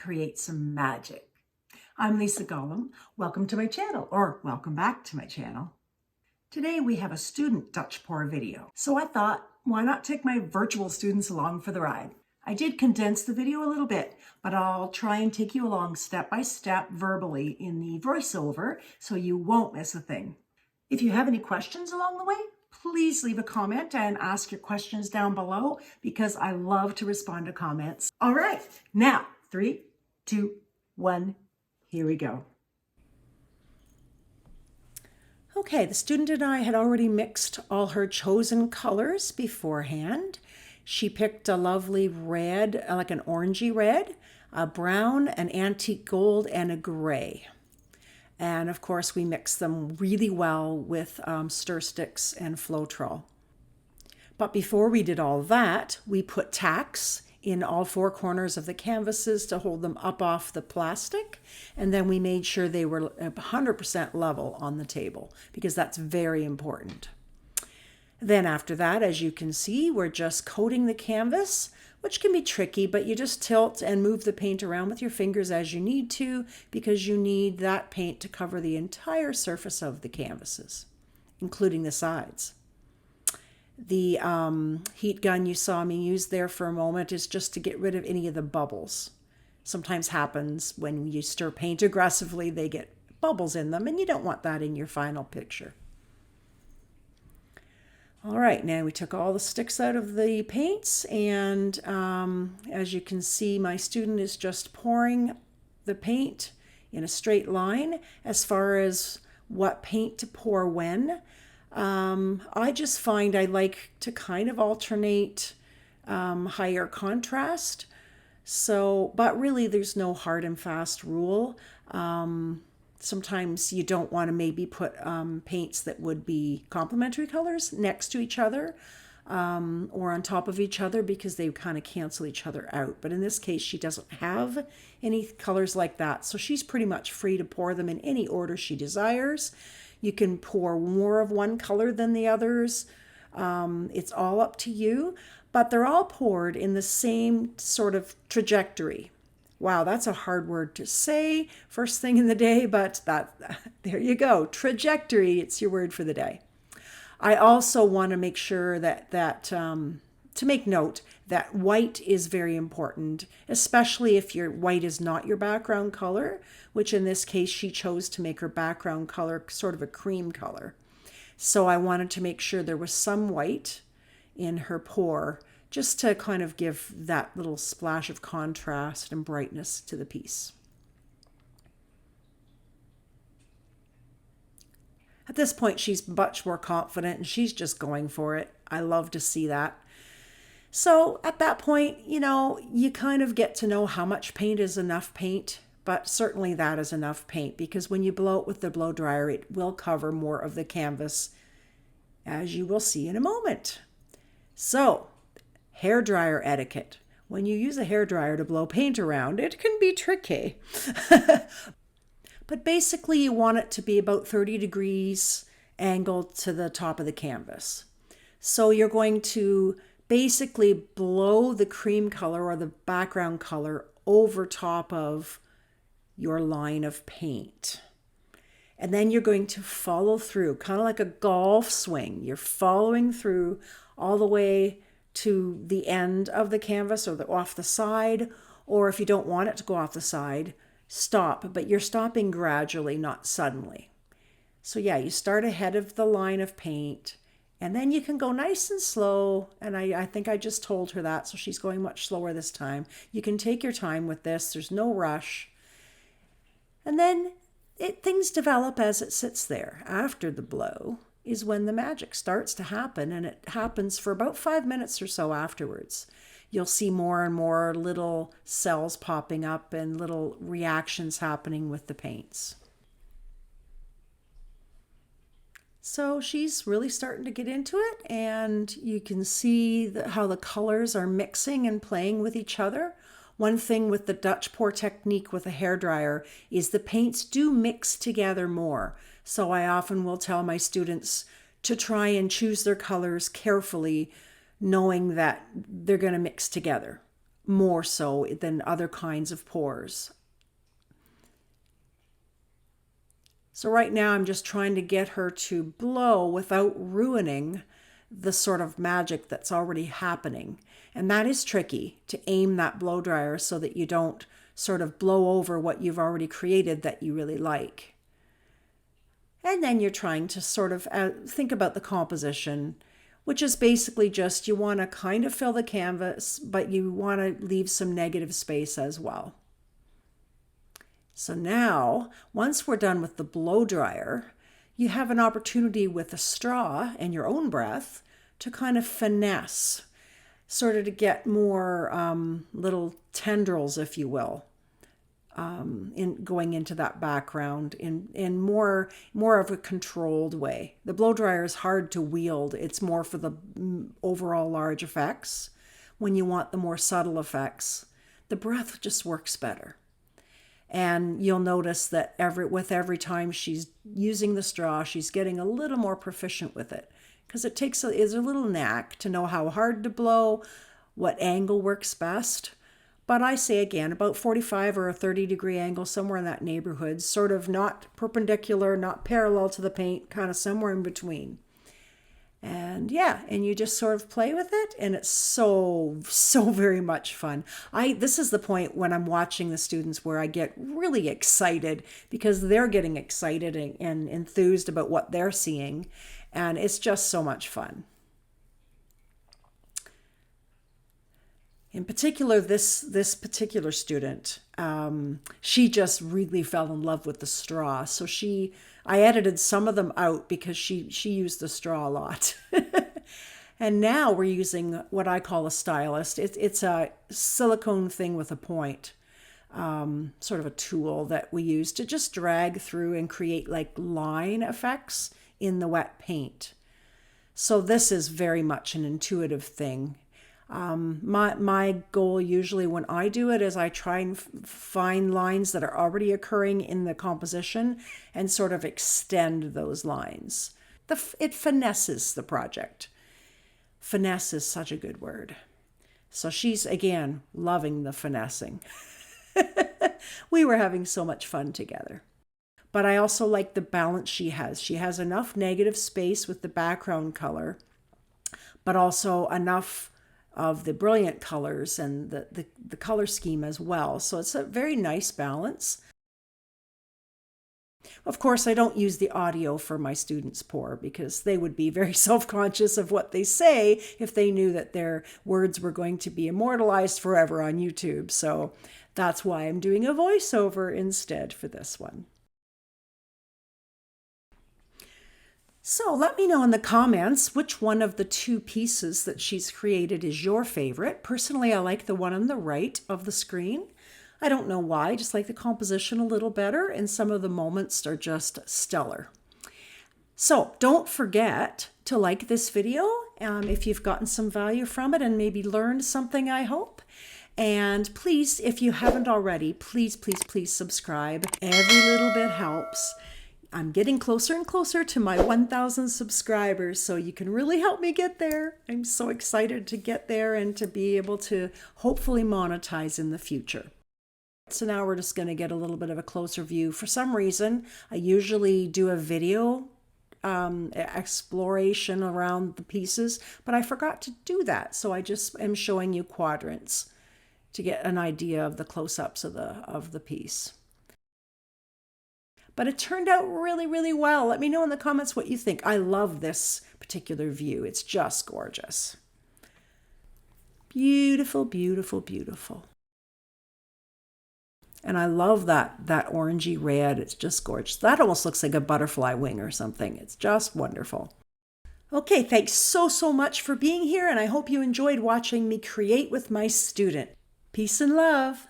create some magic. I'm Lisa Golem. Welcome to my channel, or welcome back to my channel. Today we have a student Dutch pour video, so I thought, why not take my virtual students along for the ride? I did condense the video a little bit, but I'll try and take you along step by step verbally in the voiceover so you won't miss a thing. If you have any questions along the way, please leave a comment and ask your questions down below because I love to respond to comments. All right, now 3, 2, 1, here we go. Okay, the student and I had already mixed all her chosen colors beforehand. She picked a lovely red, like an orangey red, a brown, an antique gold, and a gray. And of course, we mixed them really well with stir sticks and Floetrol. But before we did all that, we put tacks in all 4 corners of the canvases to hold them up off the plastic. And then we made sure they were 100% level on the table because that's very important. Then after that, as you can see, we're just coating the canvas, which can be tricky, but you just tilt and move the paint around with your fingers as you need to, because you need that paint to cover the entire surface of the canvases, including the sides. The heat gun you saw me use there for a moment is just to get rid of any of the bubbles. Sometimes happens when you stir paint aggressively, they get bubbles in them, and you don't want that in your final picture. All right, now we took all the sticks out of the paints, and as you can see, my student is just pouring the paint in a straight line. As far as what paint to pour when, I just find I like to kind of alternate higher contrast. So, but really there's no hard and fast rule. Sometimes you don't want to maybe put paints that would be complementary colors next to each other or on top of each other because they kind of cancel each other out. But in this case, she doesn't have any colors like that. So she's pretty much free to pour them in any order she desires. You can pour more of one color than the others. It's all up to you, but they're all poured in the same sort of trajectory. Wow, that's a hard word to say first thing in the day, but there you go. Trajectory, it's your word for the day. I also want to make sure that to make note that white is very important, especially if your white is not your background color, which in this case she chose to make her background color sort of a cream color. So I wanted to make sure there was some white in her pour, just to kind of give that little splash of contrast and brightness to the piece. At this point, she's much more confident and she's just going for it. I love to see that. So at that point, you kind of get to know how much paint is enough paint, but certainly that is enough paint because when you blow it with the blow dryer, it will cover more of the canvas, as you will see in a moment. So, hairdryer etiquette. When you use a hairdryer to blow paint around, it can be tricky. But basically you want it to be about 30 degrees angled to the top of the canvas. So you're going to basically blow the cream color or the background color over top of your line of paint. And then you're going to follow through, kind of like a golf swing. You're following through all the way to the end of the canvas or off the side, or if you don't want it to go off the side, stop, but you're stopping gradually, not suddenly. So yeah, you start ahead of the line of paint, and then you can go nice and slow, and I think I just told her that, so she's going much slower this time. You can take your time with this, there's no rush. And then things develop as it sits there. After the blow is when the magic starts to happen, and it happens for about 5 minutes or so afterwards. You'll see more and more little cells popping up and little reactions happening with the paints. So she's really starting to get into it, and you can see how the colors are mixing and playing with each other. One thing with the Dutch pour technique with a hairdryer is the paints do mix together more. So I often will tell my students to try and choose their colors carefully, knowing that they're going to mix together. more so than other kinds of pours. So right now I'm just trying to get her to blow without ruining the sort of magic that's already happening. And that is tricky, to aim that blow dryer so that you don't sort of blow over what you've already created that you really like. And then you're trying to sort of think about the composition, which is basically just you want to kind of fill the canvas, but you want to leave some negative space as well. So now, once we're done with the blow dryer, you have an opportunity with a straw and your own breath to kind of finesse, sort of to get more little tendrils, if you will, in going into that background in more of a controlled way. The blow dryer is hard to wield. It's more for the overall large effects. When you want the more subtle effects, the breath just works better. And you'll notice that with every time she's using the straw, she's getting a little more proficient with it, because it is a little knack to know how hard to blow, what angle works best. But I say again, about 45 or a 30-degree angle, somewhere in that neighborhood, sort of not perpendicular, not parallel to the paint, kind of somewhere in between. And yeah, and you just sort of play with it, and it's so very much fun. This is the point when I'm watching the students where I get really excited, because they're getting excited and enthused about what they're seeing, and it's just so much fun. In particular, this particular student, she just really fell in love with the straw. So I edited some of them out because she used the straw a lot. And now we're using what I call a stylus. It's a silicone thing with a point, sort of a tool that we use to just drag through and create like line effects in the wet paint. So this is very much an intuitive thing. My goal usually when I do it is I try and find lines that are already occurring in the composition and sort of extend those lines. It finesses the project. Finesse is such a good word. So she's, again, loving the finessing. We were having so much fun together. But I also like the balance she has. She has enough negative space with the background color, but also enough of the brilliant colors and the color scheme as well. So it's a very nice balance. Of course, I don't use the audio for my students' pour, because they would be very self-conscious of what they say if they knew that their words were going to be immortalized forever on YouTube. So that's why I'm doing a voiceover instead for this one. So let me know in the comments which one of the two pieces that she's created is your favorite. Personally, I like the one on the right of the screen. I don't know why, I just like the composition a little better, and some of the moments are just stellar. So don't forget to like this video if you've gotten some value from it and maybe learned something, I hope. And please, if you haven't already, please subscribe. Every little bit helps. I'm getting closer and closer to my 1,000 subscribers, so you can really help me get there. I'm so excited to get there and to be able to hopefully monetize in the future. So now we're just going to get a little bit of a closer view. For some reason, I usually do a video exploration around the pieces, but I forgot to do that. So I just am showing you quadrants to get an idea of the close-ups of the piece. But it turned out really well. Let me know in the comments what you think. I love this particular view. It's just gorgeous. Beautiful. And I love that orangey red. It's just gorgeous. That almost looks like a butterfly wing or something. It's just wonderful. Okay, thanks so much for being here, and I hope you enjoyed watching me create with my student. Peace and love.